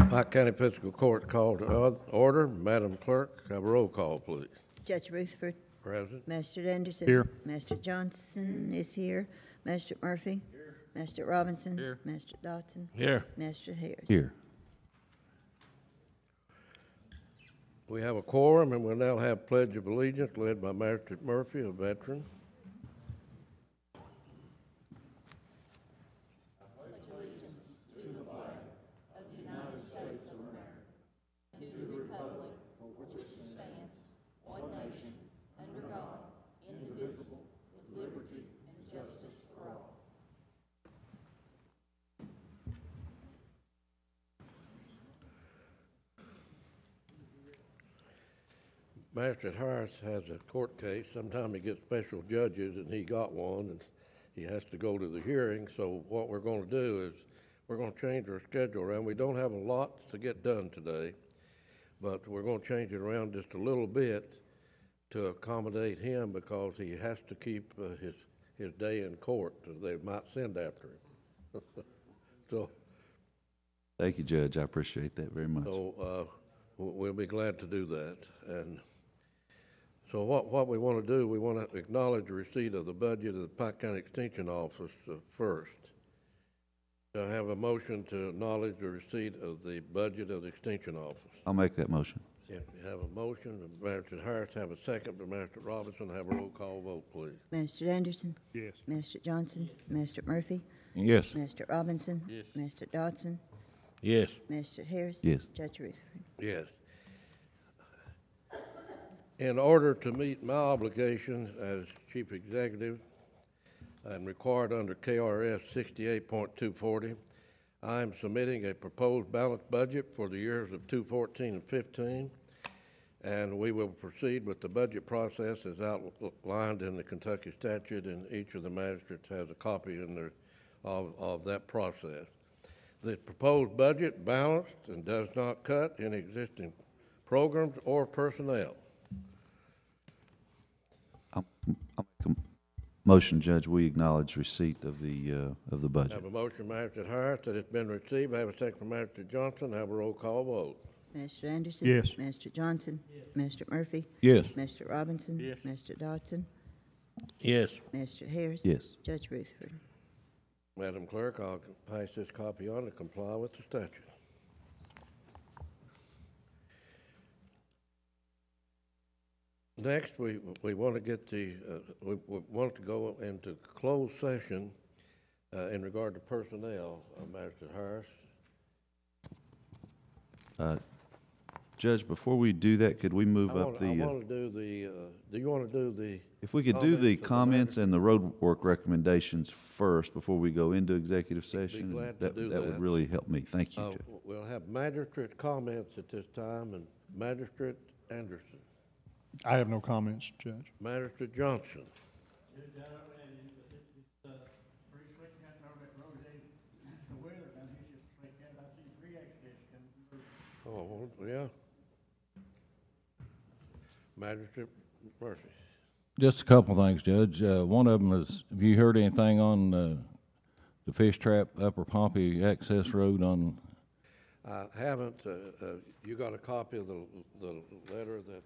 Pike County Fiscal Court called to order. Madam Clerk, have a roll call, please. Judge Rutherford. Present. Master Anderson. Here. Master Johnson is here. Master Murphy. Here. Master Robinson. Here. Master Dodson. Here. Master Harris. Here. We have a quorum, and we'll now have Pledge of Allegiance led by Master Murphy, a veteran. Master Harris has a court case. Sometimes he gets special judges, and he got one, and he has to go to the hearing. So what we're going to do is we're going to change our schedule around. We don't have a lot to get done today, but we're going to change it around just a little bit to accommodate him because he has to keep his day in court. They might send after him. So. Thank you, Judge. I appreciate that very much. So we'll be glad to do that. And so what we want to do, we want to acknowledge the receipt of the budget of the Pike County Extension Office first. So I have a motion to acknowledge the receipt of the budget of the Extension Office. I'll make that motion. If you have a motion, Master Harris have a second, but Master Robinson have a roll call vote, please. Master Anderson. Yes. Master Johnson. Master Murphy. Yes. Master Robinson. Yes. Master Dodson. Yes. Master Harris. Yes. Judge Rutherford. Yes. In order to meet my obligations as Chief Executive and required under KRS 68.240, I am submitting a proposed balanced budget for the years of 2014 and 15, and we will proceed with the budget process as outlined in the Kentucky statute, and each of the magistrates has a copy in their, of that process. The proposed budget balanced and does not cut any existing programs or personnel. I'll make a motion, Judge. We acknowledge receipt of the I budget. have a motion, Master Harris, that it's been received. I have a second from Master Johnson. I have a roll call vote. Master Anderson. Yes. Master Johnson. Yes. Master Murphy. Yes. Master Robinson. Yes. Master Dodson. Yes. Master Harris. Yes. Judge Rutherford. Madam Clerk, I'll pass this copy on to comply with the statute. Next, we want to get we want to go into closed session in regard to personnel, Master Harris. Judge, before we do that, could we move up the? I want to do the. Do you want to do the? If we could do the comments and the road work recommendations first before we go into executive session, that would really help me. Thank you, Judge. We'll have magistrate comments at this time, and Magistrate Anderson. I have no comments, Judge. Magistrate Johnson. Oh, yeah. Magistrate Murphy. Just a couple of things, Judge. One of them is, have you heard anything on the Fish Trap Upper Pompey access road on? I haven't. You got a copy of the letter that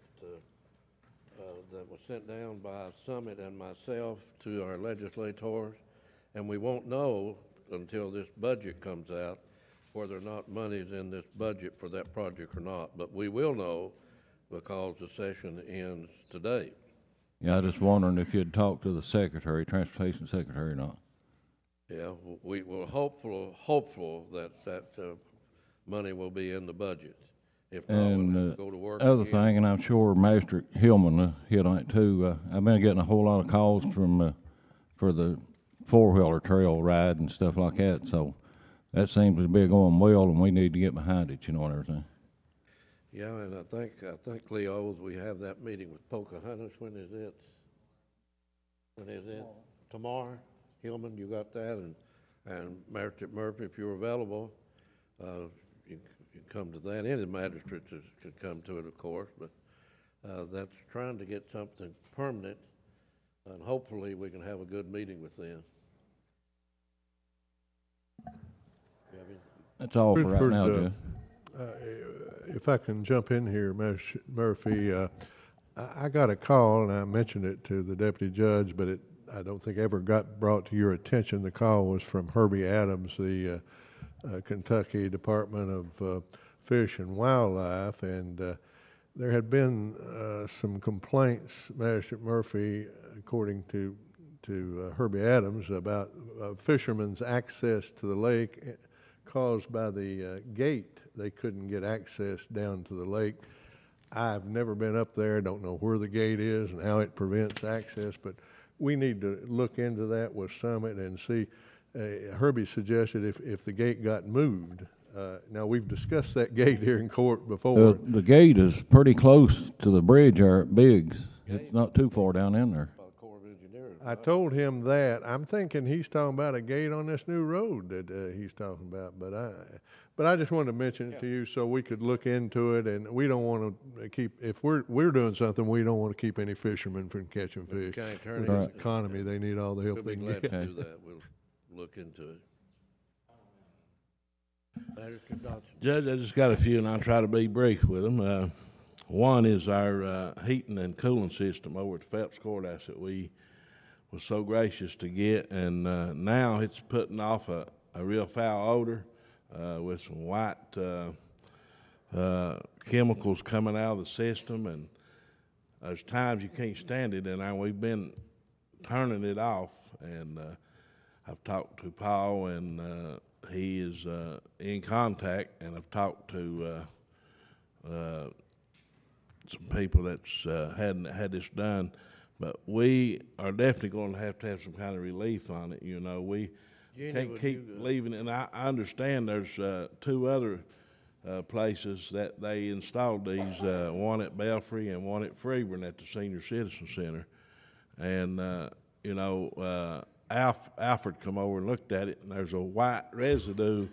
that was sent down by Summit and myself to our legislators, and we won't know until this budget comes out whether or not money's in this budget for that project or not. But we will know because the session ends today. Yeah, I was just wondering if you'd talked to the Secretary, Transportation Secretary or not. Yeah, we were hopeful that money will be in the budget. If not, And we'll have to go to work other again. thing, and I'm sure Master Hillman hit on it too, I've been getting a whole lot of calls from for the four-wheeler trail ride and stuff like that, so that seems to be going well, and we need to get behind it, you know, and everything. Yeah, and I think Leo, we have that meeting with Pocahontas. When is it? When is it? Tomorrow. Hillman, you got that, and Magistrate Murphy, if you're available, you can come to that. Any of the magistrates can come to it, of course, but that's trying to get something permanent, and hopefully we can have a good meeting with them. That's all for right now, Judge. If I can jump in here, Mr. Murphy, I got a call, and I mentioned it to the deputy judge, but I don't think ever got brought to your attention. The call was from Herbie Adams, the Kentucky Department of Fish and Wildlife, and there had been some complaints, Magistrate Murphy, according to Herbie Adams, about fishermen's access to the lake caused by the gate. They couldn't get access down to the lake. I've never been up there, don't know where the gate is and how it prevents access, but we need to look into that with Summit and see. Herbie suggested if the gate got moved. Now, we've discussed that gate here in court before. The gate is pretty close to the bridge there at Biggs. It's not too far down in there. I told him that. I'm thinking he's talking about a gate on this new road that he's talking about, but I just wanted to mention it to you so we could look into it, and we don't want to keep, if we're doing something, we don't want to keep any fishermen from catching fish. County With attorney, this economy, they need all the help we'll they be can glad get. to do that. We'll look into it. Magistrate Dodson. Judge, I just got a few, and I'll try to be brief with them. One is our heating and cooling system over at the Phelps Courthouse that we was so gracious to get, and now it's putting off a real foul odor with some white chemicals coming out of the system, and there's times you can't stand it, and we've been turning it off, and I've talked to Paul, and he is in contact, and I've talked to some people that's had this done. But we are definitely going to have some kind of relief on it. You know, we can't keep leaving it. And I understand there's two other places that they installed these, one at Belfry and one at Freeburn at the Senior Citizen Center. And, you know, Alfred come over and looked at it, and there's a white residue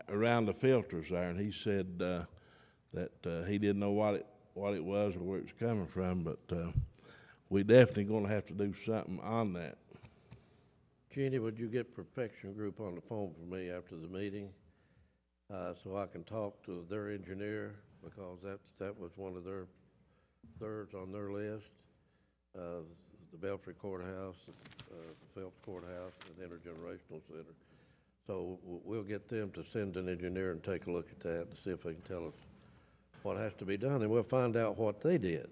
around the filters there. And he said that he didn't know what it was or where it was coming from, but we definitely going to have to do something on that. Jeannie, would you get Perfection Group on the phone for me after the meeting so I can talk to their engineer, because that was one of their thirds on their list, the Belfry Courthouse, the Phelps Courthouse, and Intergenerational Center. So we'll get them to send an engineer and take a look at that and see if they can tell us what has to be done, and we'll find out what they did.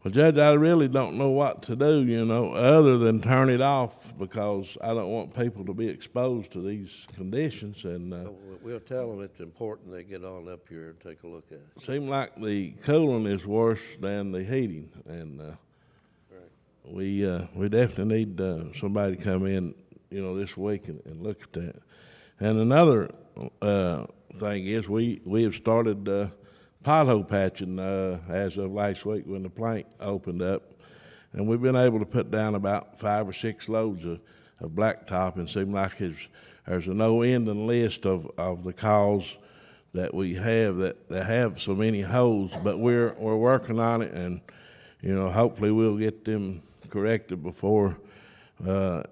Well, Judge, I really don't know what to do, you know, other than turn it off, because I don't want people to be exposed to these conditions. And we'll tell them it's important they get on up here and take a look at it. Seems like the cooling is worse than the heating, and we definitely need somebody to come in, you know, this week and look at that. And another thing is we have started pothole patching as of last week when the plant opened up, and we've been able to put down about 5 or 6 loads of blacktop, and seem like there's a no-ending list of the calls that we have that have so many holes, but we're working on it, and you know, hopefully we'll get them corrected before it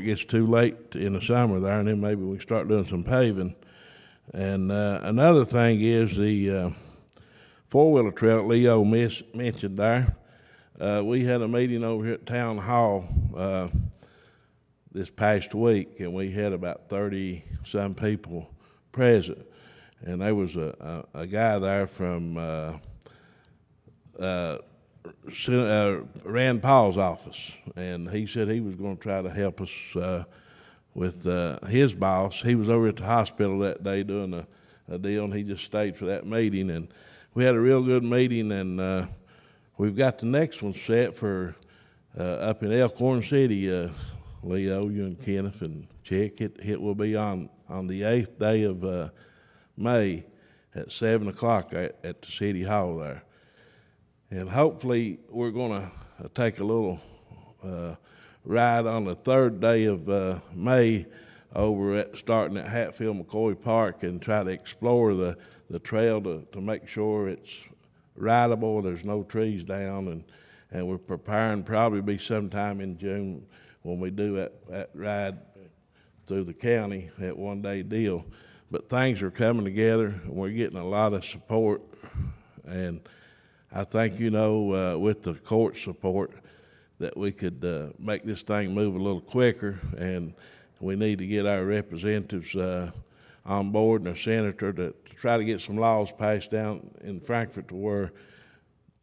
gets too late in the summer there, and then maybe we can start doing some paving. And another thing is the four-wheeler trail Leo mentioned there. We had a meeting over here at Town Hall this past week, and we had about 30-some people present. And there was a guy there from Rand Paul's office, and he said he was going to try to help us with his boss. He was over at the hospital that day doing a deal, and he just stayed for that meeting. And we had a real good meeting, and we've got the next one set for up in Elkhorn City. Leo, you and Kenneth and Chick, it will be on the 8th day of May at 7 o'clock at the City Hall there. And hopefully we're going to take a little ride on the 3rd day of May over starting at Hatfield McCoy Park and try to explore the trail to make sure it's rideable, there's no trees down, and we're preparing probably be sometime in June when we do that ride through the county, that one-day deal. but things are coming together, and we're getting a lot of support. And I think, with the court support, that we could make this thing move a little quicker, and we need to get our representatives on board and our senator to try to get some laws passed down in Frankfort to where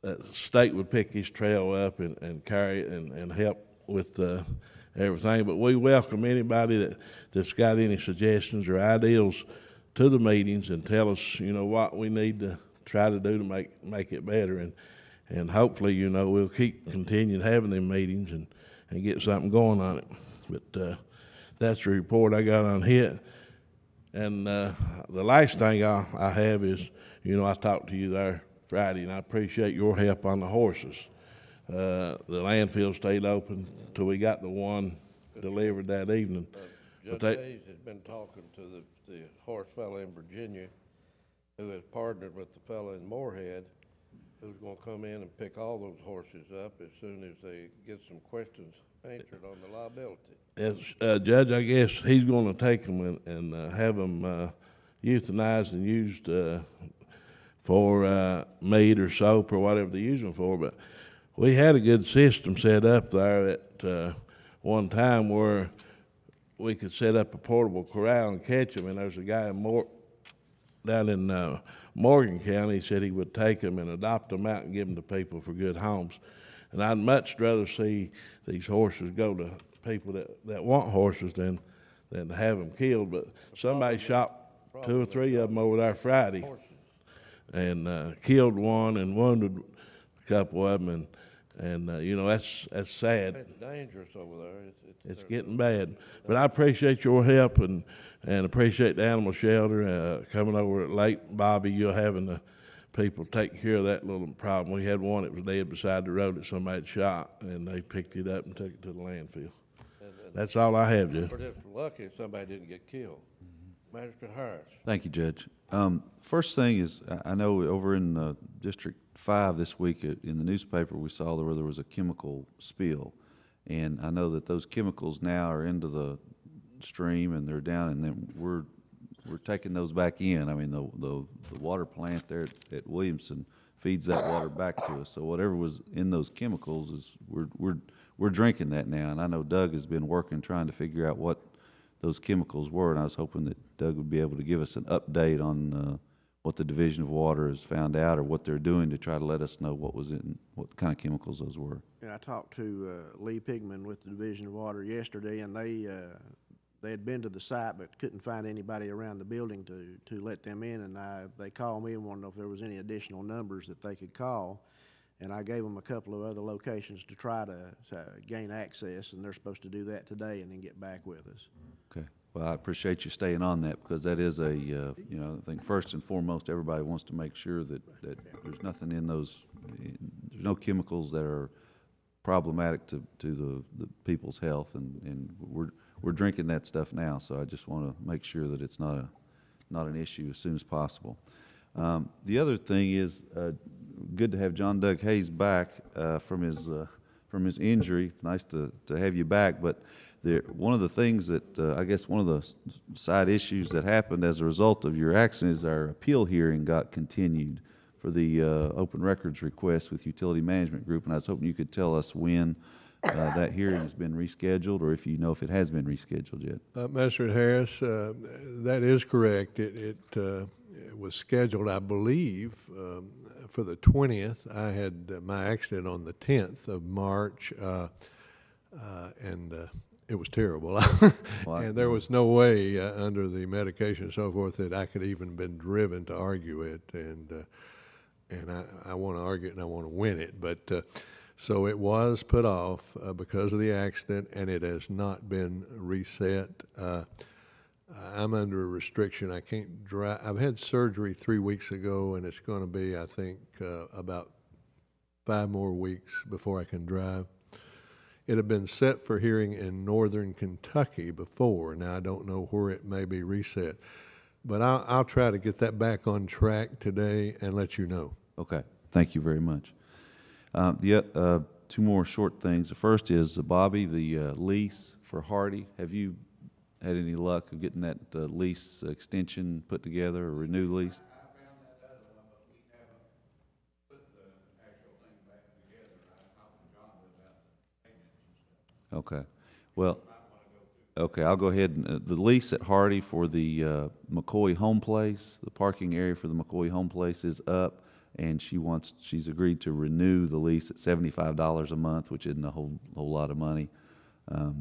the state would pick his trail up and carry it and help with everything. But we welcome anybody that's got any suggestions or ideas to the meetings and tell us, what we need to try to do to make it better. And hopefully, we'll keep continuing having them meetings and get something going on it. But that's the report I got on HIT. And the last thing I have is, I talked to you there Friday, and I appreciate your help on the horses. The landfill stayed open till we got the one delivered that evening. Judge Hayes has been talking to the horse fella in Virginia who has partnered with the fella in Moorhead who's going to come in and pick all those horses up as soon as they get some questions answered on the liability. As Judge, I guess he's going to take them and have them euthanized and used for meat or soap or whatever they use them for. But we had a good system set up there at one time where we could set up a portable corral and catch them. And there's a guy down in Morgan County. He said he would take them and adopt them out and give them to people for good homes. And I'd much rather see these horses go to people that want horses than to have them killed. But somebody shot 2 or 3 of them over there Friday and killed one and wounded a couple of them. And that's sad. It's dangerous over there. It's getting bad. But I appreciate your help and appreciate the animal shelter coming over late. Bobby, you're having the people take care of that little problem. We had one that was dead beside the road that somebody had shot, and they picked it up and took it to the landfill. That's all I have, Judge. We're just lucky somebody didn't get killed. Magistrate Harris. Thank you, Judge. First thing is, I know over in District 5 this week in the newspaper, we saw where there was a chemical spill. And I know that those chemicals now are into the stream and they're down, and then we're taking those back in. I mean, the water plant there at Williamson feeds that water back to us. So whatever was in those chemicals is we're drinking that now. And I know Doug has been working trying to figure out what those chemicals were, and I was hoping that Doug would be able to give us an update on what the Division of Water has found out or what they're doing to try to let us know what kind of chemicals those were. Yeah, I talked to Lee Pigman with the Division of Water yesterday, and they had been to the site but couldn't find anybody around the building to let them in, and they called me and wanted to know if there was any additional numbers that they could call, and I gave them a couple of other locations to try to gain access, and they're supposed to do that today and then get back with us. Okay. Well, I appreciate you staying on that, because that is I think first and foremost, everybody wants to make sure that there's nothing in those, there's no chemicals that are problematic to the people's health, and we're drinking that stuff now, so I just want to make sure that it's not an issue as soon as possible. The other thing is good to have John Doug Hayes back from his injury. It's nice to have you back, but one of the things that I guess one of the side issues that happened as a result of your accident is our appeal hearing got continued for the open records request with Utility Management Group, and I was hoping you could tell us when that hearing has been rescheduled, or if you know if it has been rescheduled yet. Magistrate Harris, that is correct. It was scheduled, I believe, for the 20th. I had my accident on the 10th of March, and it was terrible. And there was no way under the medication and so forth that I could even been driven to argue it. And I want to argue it and I want to win it. But so it was put off because of the accident, and it has not been reset. I'm under a restriction. I can't drive. I've had surgery 3 weeks ago, and it's going to be, I think, about 5 more weeks before I can drive. It had been set for hearing in northern Kentucky before. Now, I don't know where it may be reset. But I'll try to get that back on track today and let you know. Okay. Thank you very much. Two more short things. The first is, Bobby, the lease for Hardy. Have you had any luck of getting that lease extension put together or renew lease? Okay. Well, okay, I'll go ahead and, the lease at Hardy for the McCoy Home Place, the parking area for the McCoy Home Place is up, and she's agreed to renew the lease at $75 a month, which isn't a whole lot of money.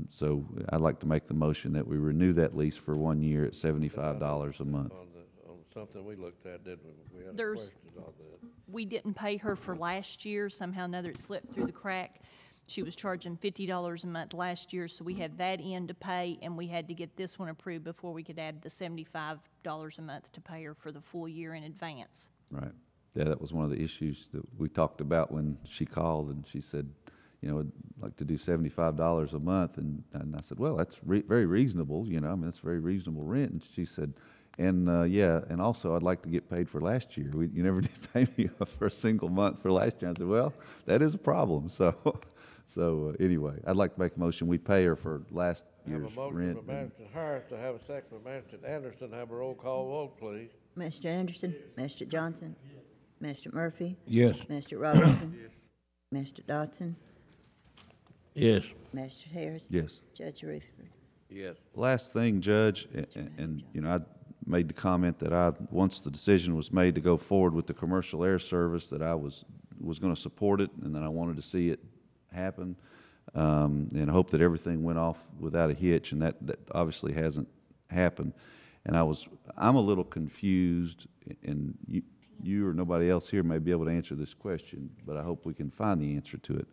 So I'd like to make the motion that we renew that lease for 1 year at $75 a month. On something we looked at, didn't we? We had There's- questions on that. We didn't pay her for last year. Somehow or another it slipped through the crack. She was charging $50 a month last year, so we had that in to pay, and we had to get this one approved before we could add the $75 a month to pay her for the full year in advance. Right. Yeah, that was one of the issues that we talked about when she called, and she said, you know, I'd like to do $75 a month, and I said, well, that's very reasonable, you know, I mean, that's very reasonable rent, and she said, and yeah, and also I'd like to get paid for last year. You never did pay me for a single month for last year. I said, well, that is a problem, so anyway, I'd like to make a motion, we pay her for last year's Have a motion rent. for Manager Harris to have a second for Manager Anderson. Have a roll call vote, please. Mr. Anderson, Mr. Johnson, Mr. Murphy, Yes. Mr. Robinson, Mr. Dodson, Yes. Mr. Harris. Yes. Judge Rutherford. Yes. Last thing, Judge, and you know, I made the comment that once the decision was made to go forward with the commercial air service, that I was going to support it, and that I wanted to see it happen, and hope that everything went off without a hitch, and that obviously hasn't happened. And I'm a little confused, and you or nobody else here may be able to answer this question, but I hope we can find the answer to it.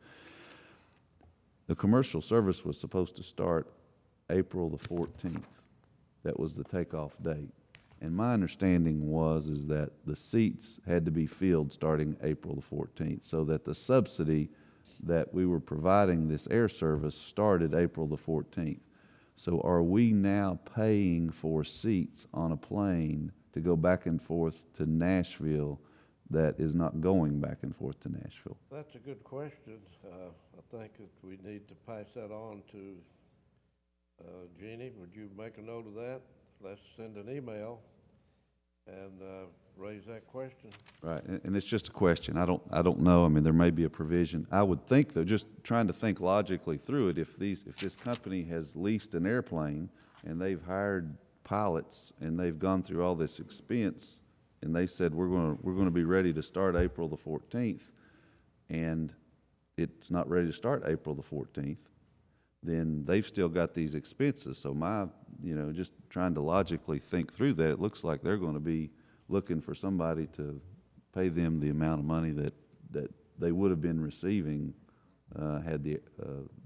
The commercial service was supposed to start April the 14th. That was the takeoff date. And my understanding is that the seats had to be filled starting April the 14th, so that the subsidy that we were providing this air service started April the 14th. So are we now paying for seats on a plane to go back and forth to Nashville that is not going back and forth to Nashville? That's a good question. I think that we need to pass that on to Jeannie. Would you make a note of that? Let's send an email and raise that question. Right, and it's just a question. I don't know. I mean, there may be a provision. I would think, though, just trying to think logically through it, if this company has leased an airplane and they've hired pilots and they've gone through all this expense and they said we're going to be ready to start April the 14th, and it's not ready to start April the 14th, then they've still got these expenses. So just trying to logically think through that, it looks like they're going to be looking for somebody to pay them the amount of money that they would have been receiving had the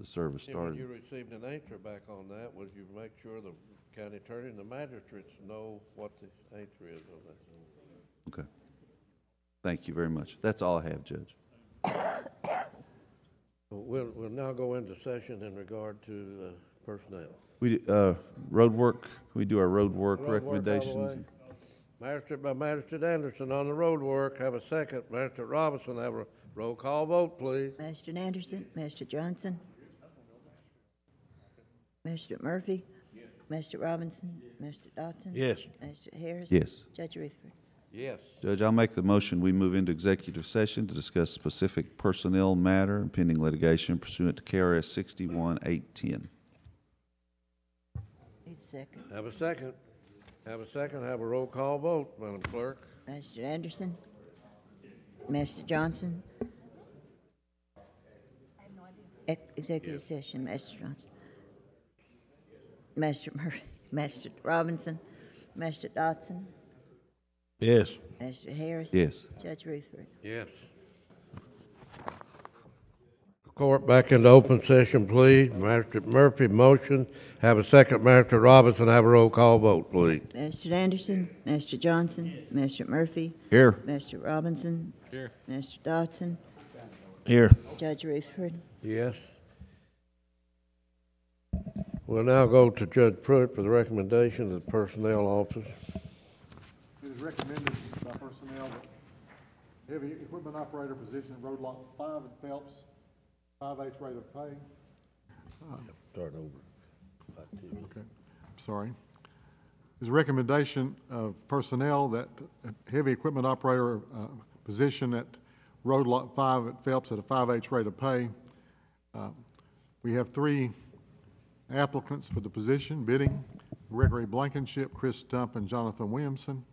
service started. When you received an answer back on that, would you make sure the county attorney and the magistrates know what the answer is on that? Okay. Thank you very much. That's all I have, Judge. We'll now go into session in regard to personnel. Road work, we do our road work Road work all the recommendations. way. Magistrate by Magistrate Anderson on the road work. Have a second. Magistrate Robinson, have a roll call vote, please. Mr. Anderson, Mr. Johnson, Mr. Murphy, Mr. Robinson, Mr. Dodson. Yes. Mr. Harris. Yes. Judge Rutherford. Yes. Judge, I'll make the motion, we move into executive session to discuss specific personnel matter and pending litigation pursuant to KRS 61-810. Need a second. Have a second. Have a second. Have a roll call vote, Madam Clerk. Mr. Anderson, Mr. Johnson. Executive session, Mr. Johnson. Mr. Murphy, Mr. Robinson, Mr. Dodson, Yes. Mr. Harris. Yes. Judge Rutherford. Yes. Court back into open session, please. Magistrate Murphy, motion. Have a second. Magistrate Robinson, have a roll call vote, please. Mr. Anderson, Mr. Johnson, Mr. Murphy, Here. Mr. Robinson. Here. Mr. Dodson, Here. Judge Rutherford. Yes. We'll now go to Judge Pruitt for the recommendation of the Personnel Office. It is recommended by personnel that heavy equipment operator position in road lot 5 at Phelps, 5H rate of pay. Start over. Okay. is a recommendation of personnel that heavy equipment operator position at Road Lot 5 at Phelps at a 5H rate of pay. We have 3 applicants for the position bidding: Gregory Blankenship, Chris Stump, and Jonathan Williamson.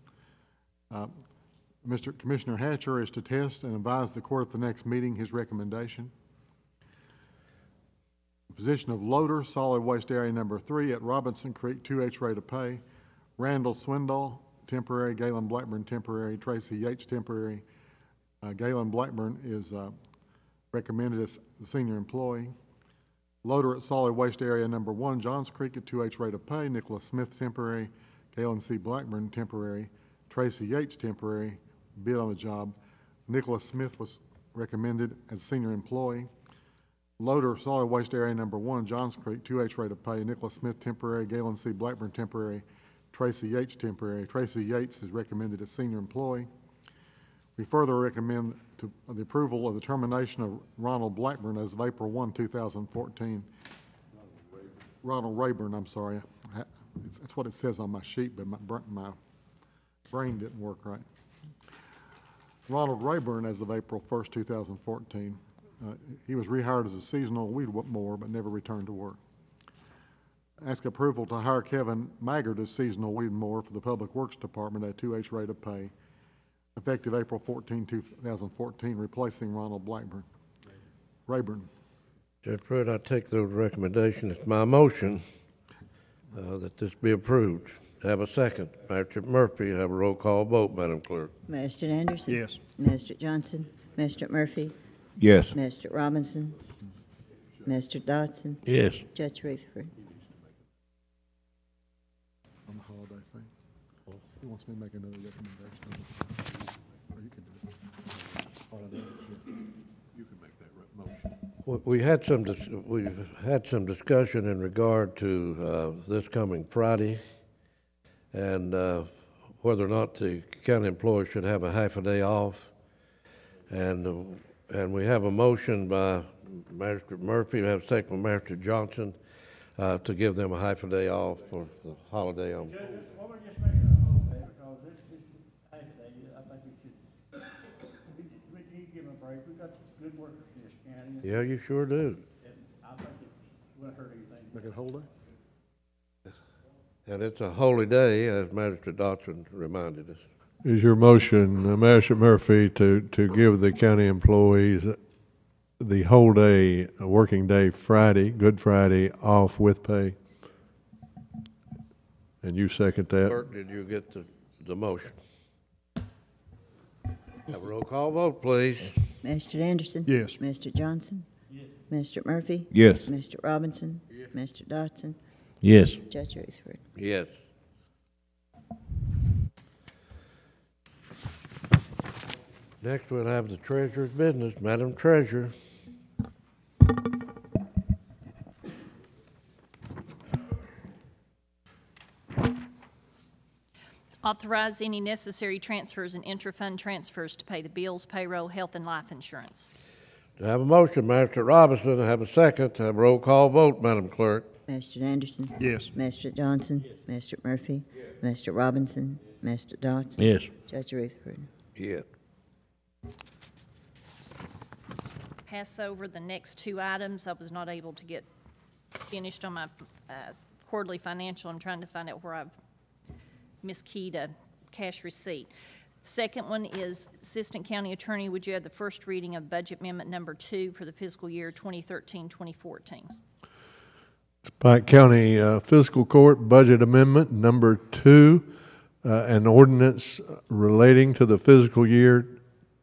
Mr. Commissioner Hatcher is to test and advise the court at the next meeting his recommendation. Position of loader, solid waste area number 3 at Robinson Creek, 2H rate of pay. Randall Swindoll, temporary. Galen Blackburn, temporary. Tracy Yates, temporary. Galen Blackburn is recommended as the senior employee. Loader at solid waste area number 1, Johns Creek at 2H rate of pay. Nicholas Smith, temporary. Galen C. Blackburn, temporary. Tracy Yates, temporary. Bid on the job. Nicholas Smith was recommended as senior employee. Loader, solid waste area number 1, Johns Creek, 2H rate of pay. Nicholas Smith, temporary. Galen C. Blackburn, temporary. Tracy Yates, temporary. Tracy Yates is recommended as senior employee. We further recommend the approval of the termination of Ronald Blackburn as of April 1, 2014. Ronald Rayburn, I'm sorry. That's what it says on my sheet, but my brain didn't work right. Ronald Rayburn as of April 1st, 2014. He was rehired as a seasonal weed mower, but never returned to work. Ask approval to hire Kevin Maggard as seasonal weed mower for the Public Works Department at 2H rate of pay, effective April 14, 2014, replacing Ronald Blackburn. Rayburn. Judge Pruitt, I take those recommendations. It's my motion that this be approved. Have a second. Magistrate Murphy, have a roll call vote, Madam Clerk. Magistrate Anderson? Yes. Magistrate Johnson? Magistrate Murphy? Yes. Magistrate Robinson? Magistrate Dodson? Yes. Judge Rutherford? On the holiday thing. He wants me to make another recommendation. Or you can do it. Holiday, yeah. You can make that motion. We've had some discussion in regard to this coming Friday, and whether or not the county employees should have a half a day off. And we have a motion by Magistrate Murphy, we have a second by Magistrate Johnson to give them a half a day off for the holiday. Why don't we just make it a holiday, because this half a day, I think we need to give them a break. We've got good workers in this county. Yeah, you sure do. And I think it wouldn't hurt anything. Make it holiday? And it's a holy day, as Magistrate Dodson reminded us. Is your motion, Magistrate Murphy, to give the county employees the whole day, a working day, Friday, Good Friday, off with pay? And you second that? Clerk, did you get the motion? Have a roll call vote, please. Magistrate Anderson? Yes. Magistrate Johnson? Yes. Magistrate Murphy? Yes. Magistrate Robinson? Yes. Magistrate Dodson? Yes. Judge Rutherford? Yes. Next, we'll have the treasurer's business. Madam Treasurer. Authorize any necessary transfers and intra-fund transfers to pay the bills, payroll, health, and life insurance. To have a motion, Magistrate Robinson, have a second, have a roll call vote, Madam Clerk. Magistrate Anderson? Yes. Magistrate Johnson? Yes. Magistrate Murphy? Yes. Magistrate Robinson? Magistrate Dodson? Yes. Judge Rutherford? Yes. Pass over the next 2 items. I was not able to get finished on my quarterly financial. I'm trying to find out where I've miskeyed a cash receipt. Second one is Assistant County Attorney, would you have the first reading of Budget Amendment Number 2 for the fiscal year 2013-2014? Pike County Fiscal Court Budget Amendment Number 2, an ordinance relating to the fiscal year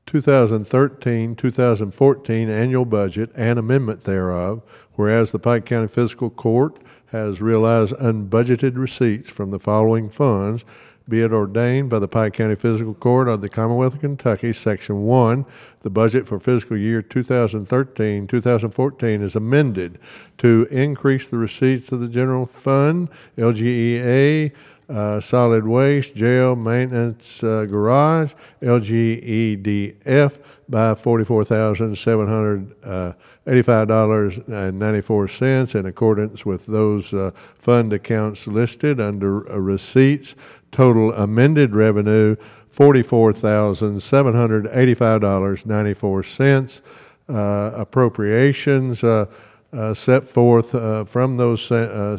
2013-2014 annual budget and amendment thereof, whereas the Pike County Fiscal Court has realized unbudgeted receipts from the following funds, be it ordained by the Pike County Fiscal Court of the Commonwealth of Kentucky, Section 1, the budget for fiscal year 2013-2014 is amended to increase the receipts of the general fund, LGEA, Solid Waste Jail Maintenance Garage, LGEDF, by $44,785.94 in accordance with those fund accounts listed under receipts. Total amended revenue, $44,785.94. Appropriations set forth from those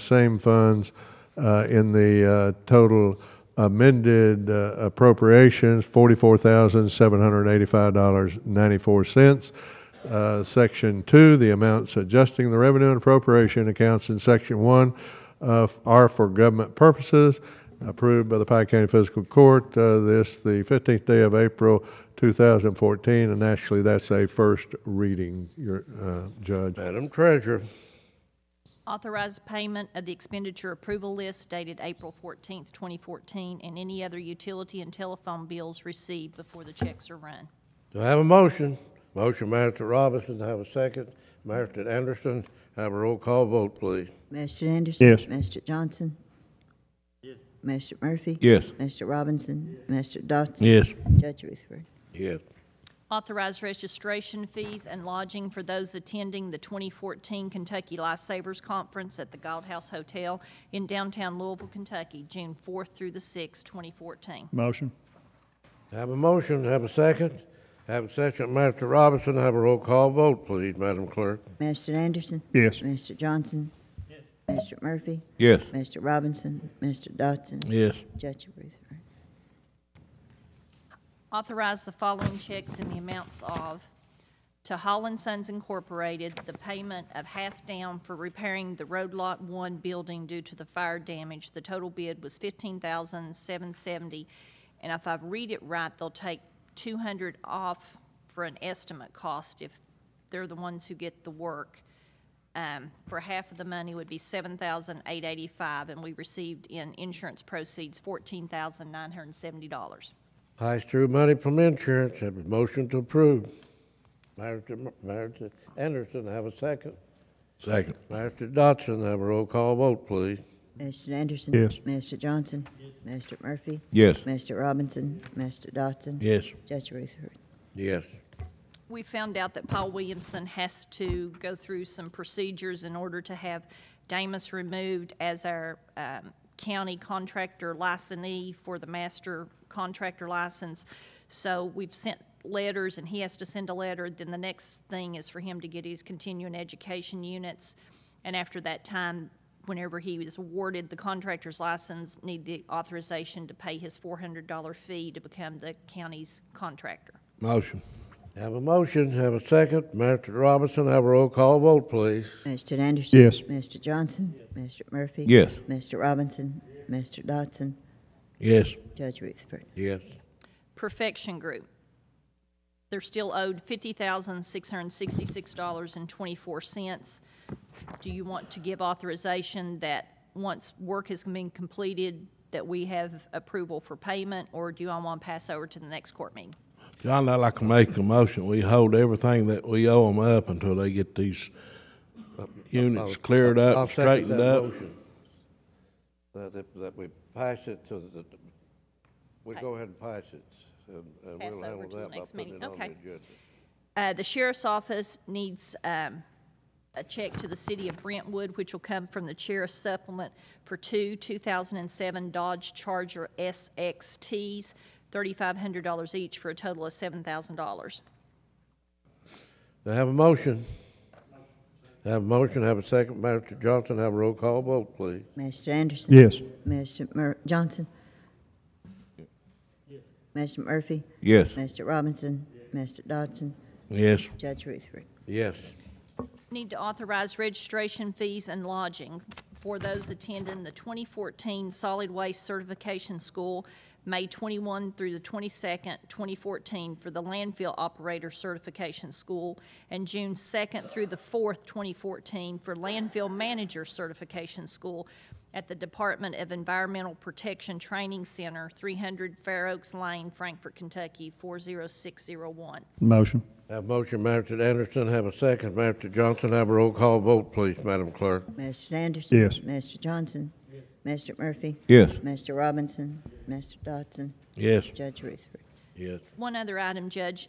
same funds in the total amended appropriations, $44,785.94. Section 2, the amounts adjusting the revenue and appropriation accounts in Section 1 are for government purposes, approved by the Pike County Fiscal Court the 15th day of April 2014, and actually that's a first reading, your Judge. Madam Treasurer. Authorize payment of the expenditure approval list dated April 14th, 2014, and any other utility and telephone bills received before the checks are run. Do I have a motion? Motion, Mr. Robinson. Have a second. Mr. Anderson, have a roll call vote, please. Mr. Anderson? Yes. Mr. Johnson? Yes. Mr. Murphy? Yes. Mr. Robinson? Mr. Dodson? Yes. Judge Rutherford? Yes. Authorize registration fees and lodging for those attending the 2014 Kentucky Lifesavers Conference at the Gold House Hotel in downtown Louisville, Kentucky, June 4th through the 6th, 2014. Motion. Have a motion. Have a second. Have a second. Mr. Robinson, have a roll call vote, please, Madam Clerk. Mr. Anderson? Yes. Mr. Johnson? Yes. Mr. Murphy? Yes. Mr. Robinson? Mr. Dodson? Yes. Judge Rutherford? Authorize the following checks in the amounts of: to Holland Sons Incorporated, the payment of half down for repairing the Road Lot 1 building due to the fire damage. The total bid was $15,770, and if I read it right, they'll take $200 off for an estimate cost if they're the ones who get the work. For half of the money would be $7,885, and we received in insurance proceeds $14,970. Pass through money from insurance. Have a motion to approve. Mr. Anderson, have a second. Second. Mr. Dodson, have a roll call vote, please. Mr. Anderson? Yes. Mr. Johnson? Mr. Murphy? Yes. Mr. Robinson? Mr. Dodson? Yes. Judge Rutherford? Yes. We found out that Paul Williamson has to go through some procedures in order to have Damus removed as our county contractor licensee for the master contractor license. So we've sent letters, and he has to send a letter. Then the next thing is for him to get his continuing education units. And after that time, whenever he is awarded the contractor's license, need the authorization to pay his $400 fee to become the county's contractor. Motion. Have a motion. Have a second. Mr. Robinson, have a roll call vote, please. Mr. Anderson? Yes. Mr. Johnson? Mr. Murphy? Yes. Mr. Robinson? Mr. Dodson? Yes. Judge Rutherford? Yes. Perfection Group. They're still owed $50,666.24. Do you want to give authorization that once work has been completed, that we have approval for payment, or do I want to pass over to the next court meeting? John, I'd like to make a motion. We hold everything that we owe them up until they get these units cleared I'll up, second straightened that up. motion. That we pass it to we go ahead and pass it, and Pass we'll over handle to the that by next putting meeting. it on the Okay. agenda. The sheriff's office needs a check to the city of Brentwood, which will come from the sheriff's supplement for two 2007 Dodge Charger SXTs, $3,500 each, for a total of $7,000. Do I have a motion? Have a motion, have a second. Mr. Johnson, have a roll call vote, please. Mr. Anderson? Yes. Mr. Johnson? Mr. Murphy? Yes. Mr. Robinson? Mr. Dodson? Yes. Judge Rutherford? Yes. Need to authorize registration fees and lodging for those attending the 2014 Solid Waste Certification School, May 21 through the 22nd, 2014, for the Landfill Operator Certification School, and June 2nd through the 4th, 2014, for Landfill Manager Certification School at the Department of Environmental Protection Training Center, 300 Fair Oaks Lane, Frankfort, Kentucky, 40601. Motion. Have a motion, Mr. Anderson, have a second. Mr. Johnson, have a roll call vote, please, Madam Clerk. Mr. Anderson? Yes. Mr. Johnson? Mr. Murphy? Yes. Mr. Robinson? Mr. Dodson? Yes. Judge Rutherford? Yes. One other item, Judge.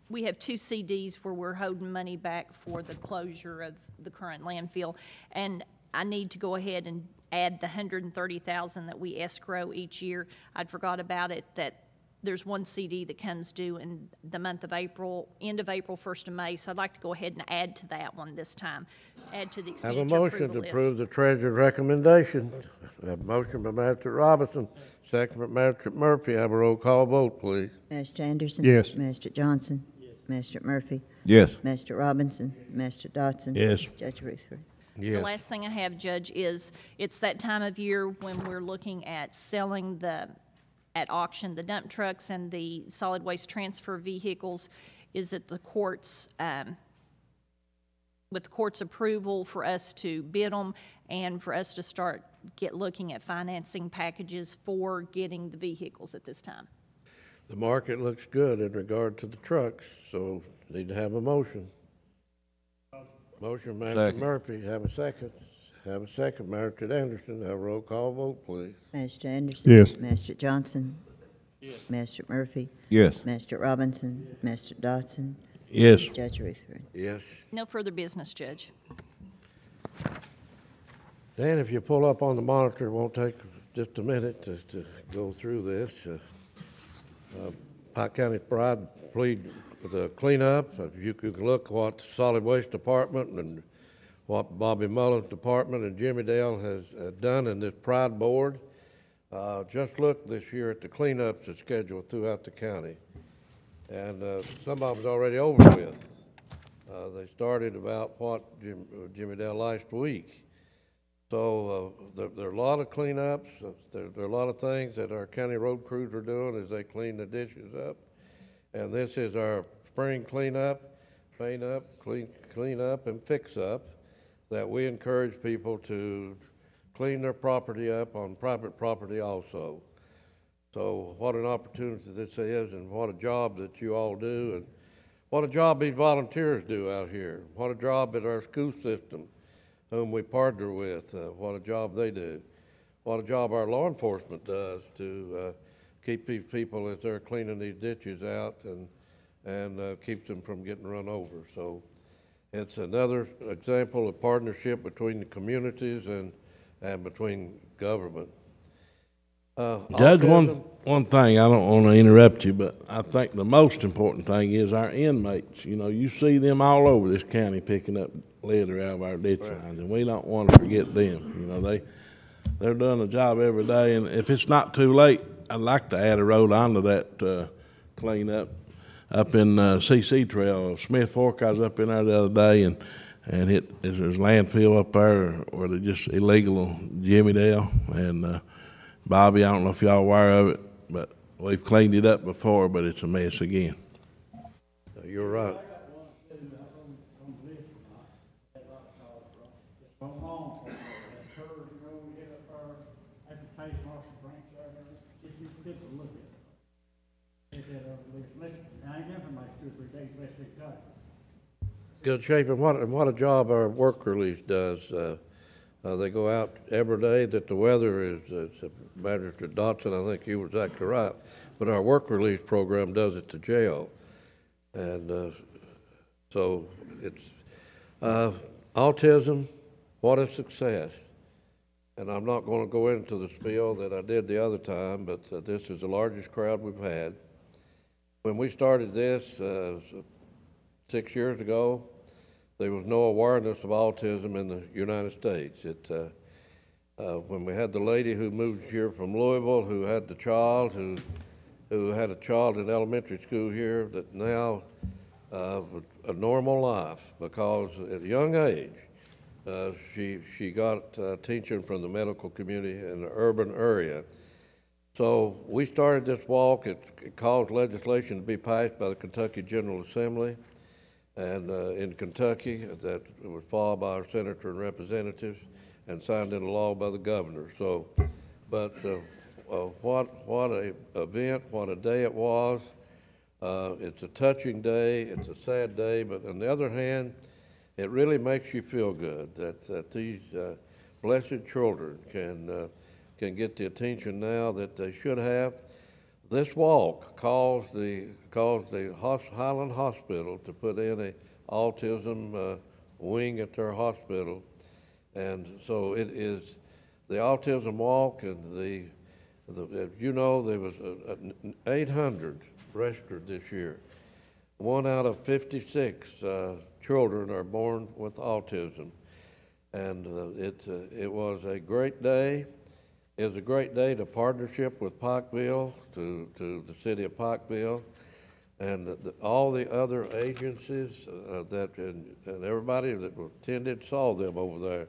We have two CDs where we're holding money back for the closure of the current landfill, and I need to go ahead and add the $130,000 that we escrow each year. I'd forgot about it, that there's one CD that comes due in the month of April, end of April, 1st of May, so I'd like to go ahead and add to that one this time, add to the Have expenditure a motion approval to list. approve the treasurer's recommendation. Have a motion by Magistrate Robinson, second by Magistrate Murphy. Have a roll call vote, please. Mr. Anderson? Yes. Mr. Johnson? Mr. Murphy? Yes. Mr. Robinson? Mr. Dodson? Yes. Judge Rutherford? The Yes. last thing I have, Judge, is it's that time of year when we're looking at selling at auction, the dump trucks and the solid waste transfer vehicles. Is it the court's, with the court's approval for us to bid them and for us to start looking at financing packages for getting the vehicles at this time? The market looks good in regard to the trucks, so need to have a motion. Motion, Magistrate Second. Murphy. Have a second. Have a second, Magistrate Anderson. Have a roll call vote, please. Mr. Anderson? Yes. Mr. Johnson? Mr. Murphy? Yes. Mr. Robinson? Mr. Dodson? Yes. Judge Rutherford? Yes. No further business, Judge. Dan, if you pull up on the monitor, it won't take just a minute to go through this. Pike County Pride plead for the cleanup. If you could look what the Solid Waste Department and what Bobby Mullen's department and Jimmy Dale has done in this Pride Board. Just look this year at the cleanups that's scheduled throughout the county. And some of them's already over with. They started about Jimmy Dale last week. So there are a lot of cleanups. There are a lot of things that our county road crews are doing as they clean the ditches up. And this is our spring cleanup, clean up and fix up, that we encourage people to clean their property up on private property also. So what an opportunity this is, and what a job that you all do, and what a job these volunteers do out here. What a job at our school system, whom we partner with, what a job they do. What a job our law enforcement does to keep these people as they're cleaning these ditches out and keeps them from getting run over. So it's another example of partnership between the communities and between government. Judge, autism- one thing, I don't want to interrupt you, but I think the most important thing is our inmates. You know, you see them all over this county picking up litter out of our ditch lines, and we don't want to forget them. You know, they're doing a job every day, and if it's not too late, I'd like to add a road onto that cleanup up in CC Trail, Smith Fork. I was up in there the other day, and there's landfill up there where they're just illegal Jimmy Dale and Bobby. I don't know if y'all aware of it, but we've cleaned it up before, but it's a mess again. You're right. Good shape, and what a job our work release does. They go out every day that the weather is, Magistrate Dodson, I think you were exactly right, but our work release program does it to jail. And so it's autism, what a success. And I'm not going to go into the spiel that I did the other time, but this is the largest crowd we've had. When we started this 6 years ago, there was no awareness of autism in the United States. When we had the lady who moved here from Louisville, who had the child, who had a child in elementary school here, that now a normal life, because at a young age, she got teaching from the medical community in the urban area. So we started this walk. It caused legislation to be passed by the Kentucky General Assembly, and in Kentucky, that was followed by our senator and representatives, and signed into law by the governor. So, but what a event, what a day it was. It's a touching day. It's a sad day, but on the other hand, it really makes you feel good that these blessed children can get the attention now that they should have. This walk caused the Highland Hospital to put in a autism wing at their hospital, and so it is the autism walk, and as you know, there was 800 registered this year. 1 out of 56 children are born with autism, and it was a great day. It was a great day to partnership with Pikeville, to the city of Pikeville, and all the other agencies and everybody that attended saw them over there.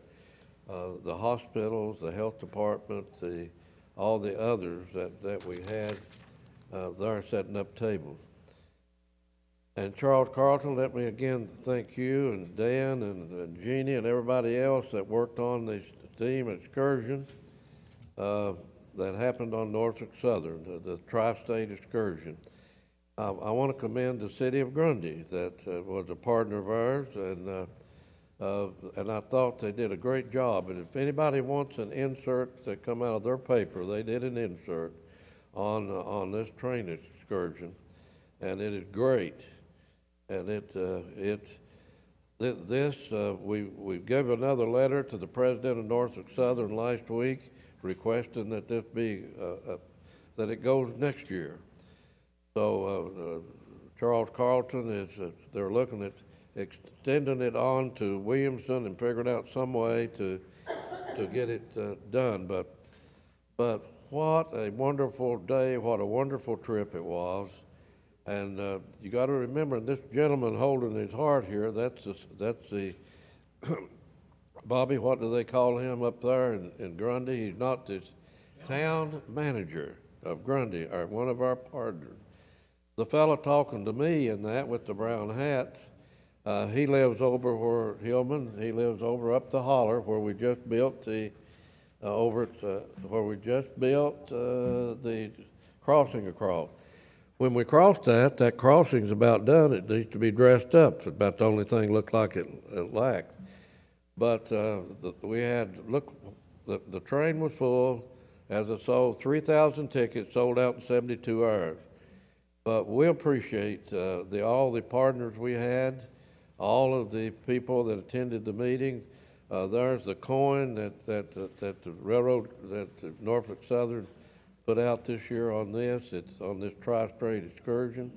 The hospitals, the health department, all the others that we had there setting up tables. And Charles Carlton, let me again thank you and Dan and Jeannie and everybody else that worked on this team excursion that happened on Norfolk Southern, the tri-state excursion. I want to commend the city of Grundy that was a partner of ours, and I thought they did a great job. And if anybody wants an insert that come out of their paper, they did an insert on this train excursion, and it is great. And we gave another letter to the president of Norfolk Southern last week requesting that this be, that it goes next year. So Charles Carlton they're looking at extending it on to Williamson and figuring out some way to get it done. But what a wonderful day, what a wonderful trip it was. And you got to remember, this gentleman holding his heart here, that's the Bobby, what do they call him up there in Grundy? He's not this town manager of Grundy, or one of our partners. The fellow talking to me in that with the brown hat, he lives over where Hillman, he lives over up the holler where we just built the crossing across. When we crossed that crossing's about done. It needs to be dressed up. It's about the only thing looked like it lacked. But we had, the train was full. As I sold 3,000 tickets, sold out in 72 hours. But we appreciate all the partners we had, all of the people that attended the meeting. There's the coin that the railroad, that the Norfolk Southern put out this year on this. It's on this tri-state excursion.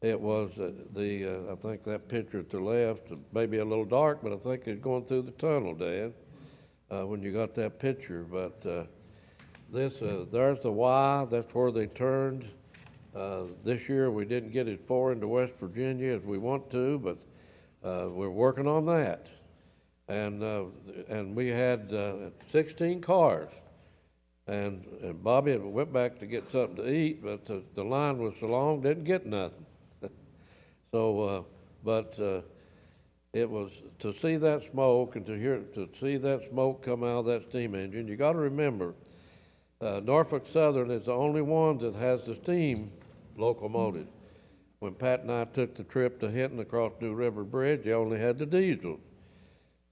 It was I think that picture to the left, maybe a little dark, but I think it's going through the tunnel, Dad, when you got that picture. But there's the Y, that's where they turned. This year we didn't get as far into West Virginia as we want to, but we're working on that. And we had 16 cars. And Bobby went back to get something to eat, but the line was so long, didn't get nothing. So, it was to see that smoke and to see that smoke come out of that steam engine. You got to remember, Norfolk Southern is the only one that has the steam locomotive. When Pat and I took the trip to Hinton across New River Bridge, they only had the diesel.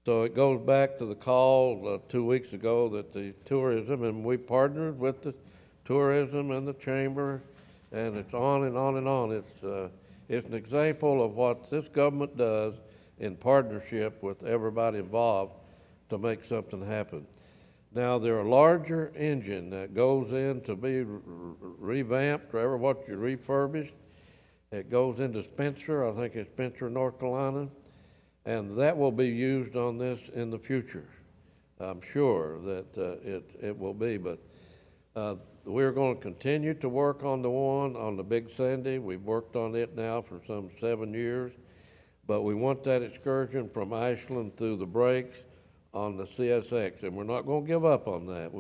So it goes back to the call 2 weeks ago that the tourism, and we partnered with the tourism and the chamber, and it's on and on and on. It's an example of what this government does in partnership with everybody involved to make something happen. Now, there are a larger engine that goes in to be revamped, or what you refurbished. It goes into Spencer, I think it's Spencer, North Carolina. And that will be used on this in the future. I'm sure that it will be, but we're going to continue to work on the Big Sandy. We've worked on it now for some 7 years, but we want that excursion from Ashland through the breaks on the CSX, and we're not going to give up on that.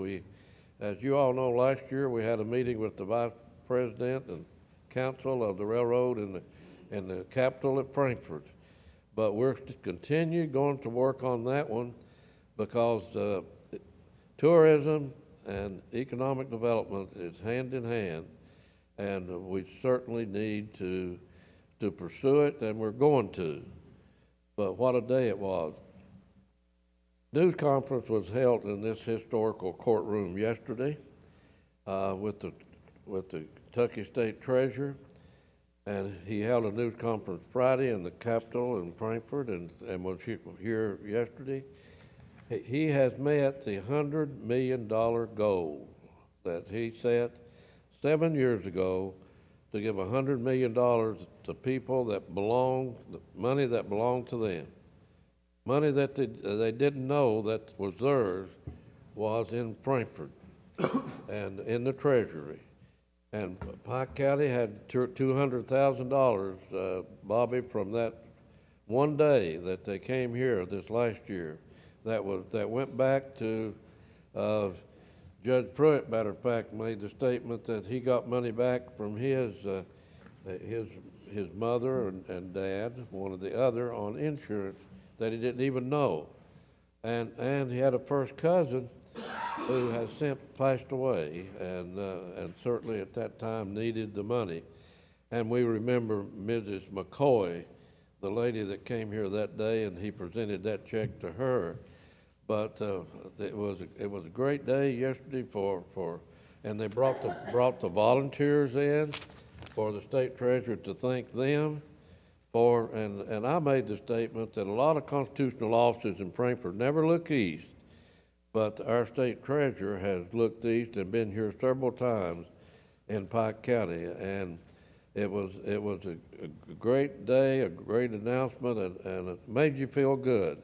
As you all know, last year we had a meeting with the Vice President and Council of the Railroad in the Capitol at Frankfort. But we're continue going to work on that one because tourism and economic development is hand in hand, and we certainly need to pursue it, and we're going to. But what a day it was. News conference was held in this historical courtroom yesterday with the Kentucky State Treasurer, and he held a news conference Friday in the Capitol in Frankfurt, and was here yesterday. He has met the $100 million goal that he set 7 years ago to give $100 million to people that money that belonged to them. Money that they didn't know that was theirs was in Frankfurt and in the Treasury. And Pike County had $200,000, Bobby, from that one day that they came here this last year. That went back to Judge Pruitt. Matter of fact, made the statement that he got money back from his mother and dad, one or the other, on insurance that he didn't even know, and he had a first cousin who has since passed away, and certainly at that time needed the money. And we remember Mrs. McCoy, the lady that came here that day, and he presented that check to her. But it was a great day yesterday and they brought the volunteers in for the state treasurer to thank them for, and I made the statement that a lot of constitutional officers in Frankfurt never look east, but our state treasurer has looked east and been here several times in Pike County, and it was a great day, a great announcement, and it made you feel good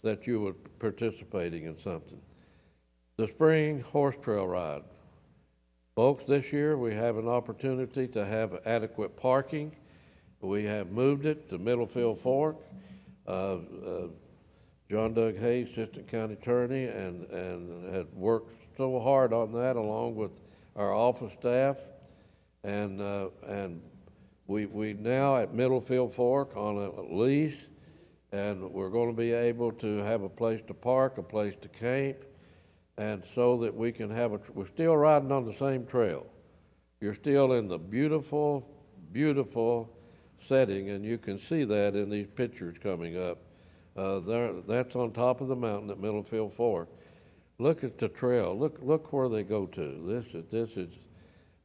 that you were participating in something. The spring horse trail ride. Folks, this year we have an opportunity to have adequate parking. We have moved it to Middlefield Fork. John Doug Hayes, Assistant County Attorney, and had worked so hard on that along with our office staff. And we now at Middlefield Fork on a lease, and we're going to be able to have a place to park, a place to camp, and so that we can have we're still riding on the same trail. You're still in the beautiful, beautiful setting, and you can see that in these pictures coming up. That's on top of the mountain at Middlefield Fork. Look at the trail. Look where they go to.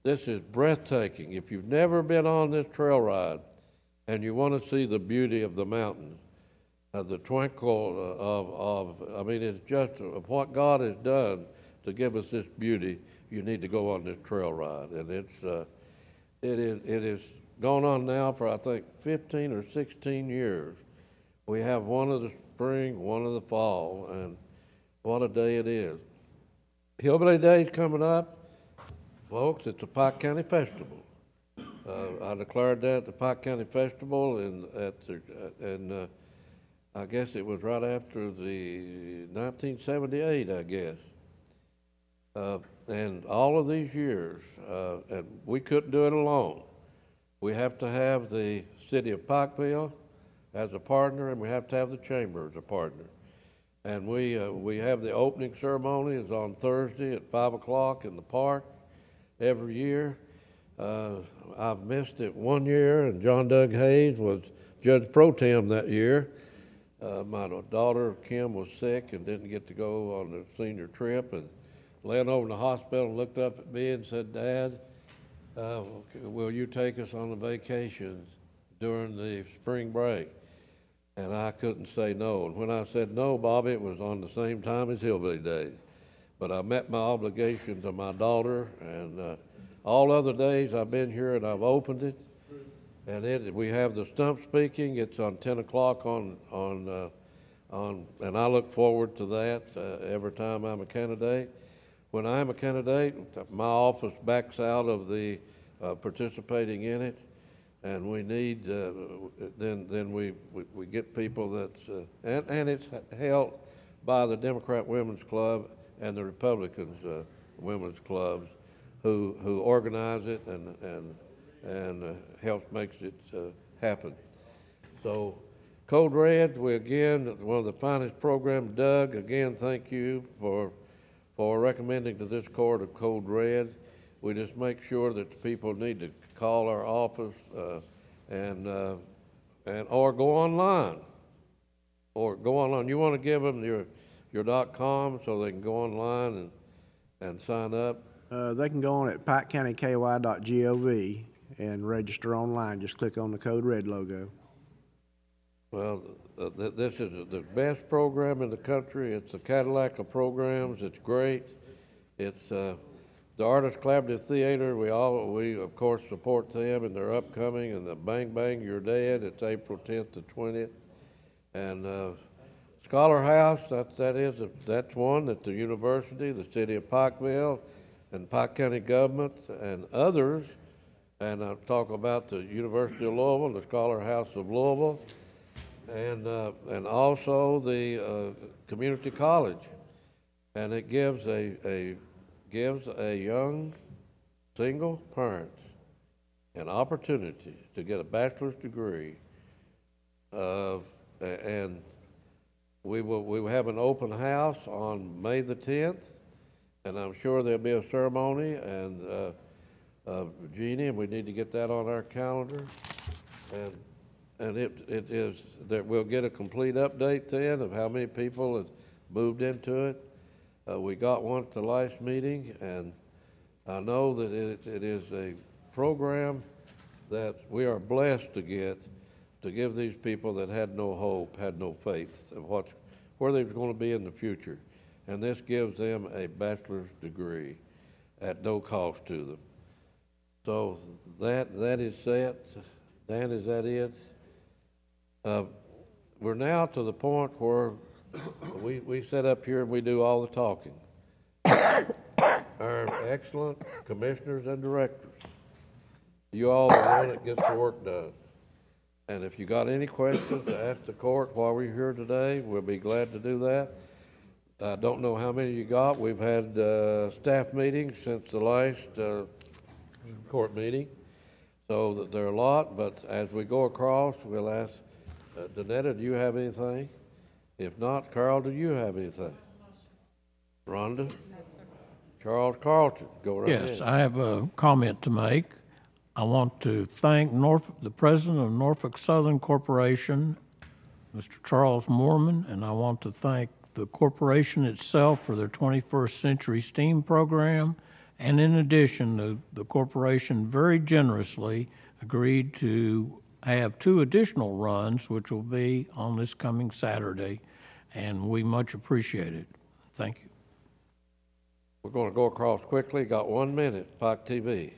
This is breathtaking. If you've never been on this trail ride and you want to see the beauty of the mountains, the twinkle I mean, it's just what God has done to give us this beauty. You need to go on this trail ride, and it is gone on now for I think 15 or 16 years. We have one of the spring, one of the fall, and what a day it is. Hillbilly Day's coming up. Folks, it's the Pike County Festival. I declared that at the Pike County Festival, and I guess it was right after the 1978, I guess. And all of these years, and we couldn't do it alone. We have to have the city of Pikeville as a partner, and we have to have the chamber as a partner. And we have the opening ceremony is on Thursday at 5 o'clock in the park every year. I've missed it one year, and John Doug Hayes was Judge Pro Tem that year. My daughter Kim was sick and didn't get to go on the senior trip, and laying over in the hospital and looked up at me and said, "Dad, will you take us on a vacation during the spring break?" And I couldn't say no. And when I said no, Bobby, it was on the same time as Hillbilly Days. But I met my obligation to my daughter, and all other days I've been here and I've opened it. And we have the stump speaking. It's on 10 o'clock and I look forward to that every time I'm a candidate. When I'm a candidate, my office backs out of the participating in it, and we need then we get people that's and it's held by the Democrat Women's Club and the Republicans Women's Clubs who organize it and helps makes it happen. So Code Red, we again, one of the finest programs. Doug, again, thank you for recommending to this court of Code Red. We just make sure that the people need to call our office or go online. You want to give them your .com so they can go online and sign up? They can go on at pikecountyky.gov and register online. Just click on the Code Red logo. Well, this is the best program in the country. It's the Cadillac of programs. It's great. It's the Artist Collaborative Theater. We of course support them, and they're upcoming. And the Bang Bang You're Dead. It's April 10th to 20th. And Scholar House. That's one at the university, the city of Pikeville, and Pike County government, and others. And I'll talk about the University of Louisville, the Scholar House of Louisville, and also the community college. And it gives a young single parent an opportunity to get a bachelor's degree, and we will have an open house on May the 10th, and I'm sure there'll be a ceremony, and Jeannie, and we need to get that on our calendar, and it is that we'll get a complete update then of how many people have moved into it. We got one at the last meeting, and I know that it is a program that we are blessed to give these people that had no hope, had no faith of where they were going to be in the future. And this gives them a bachelor's degree at no cost to them. So that is set. Dan, is that it? We're now to the point where we sit up here and we do all the talking. Our excellent commissioners and directors, you all are the one that gets the work done. And if you got any questions to ask the court while we're here today, we'll be glad to do that. I don't know how many you got. We've had staff meetings since the last court meeting, so there are a lot, but as we go across, we'll ask, Danetta, do you have anything? If not, Carl, do you have anything? Rhonda? No, sir. Charles Carlton, go right ahead. Yes, I have a comment to make. I want to thank the president of Norfolk Southern Corporation, Mr. Charles Moorman, and I want to thank the corporation itself for their 21st Century STEAM program. And in addition, the corporation very generously agreed to have 2 additional runs, which will be on this coming Saturday, and we much appreciate it. Thank you. We're going to go across quickly. Got 1 minute, Pike TV.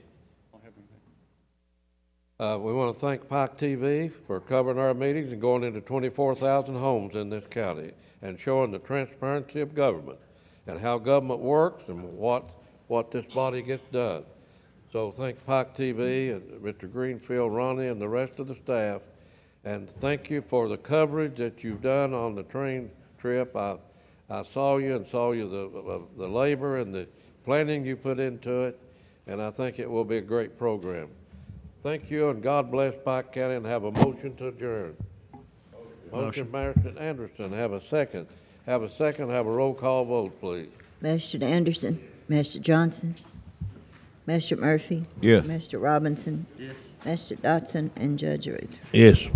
We want to thank Pike TV for covering our meetings and going into 24,000 homes in this county and showing the transparency of government and how government works and what this body gets done. So thank Pike TV and Mr. Greenfield, Ronnie, and the rest of the staff. And thank you for the coverage that you've done on the train trip. I saw you and saw you the labor and the planning you put into it, and I think it will be a great program. Thank you, and God bless Pike County, and have a motion to adjourn. Motion, Master Anderson. Have a second. Have a roll call vote, please. Master Anderson, Master Johnson, Master Murphy. Yes. Master Robinson. Yes. Master Dotson, and Judge Ruth. Yes.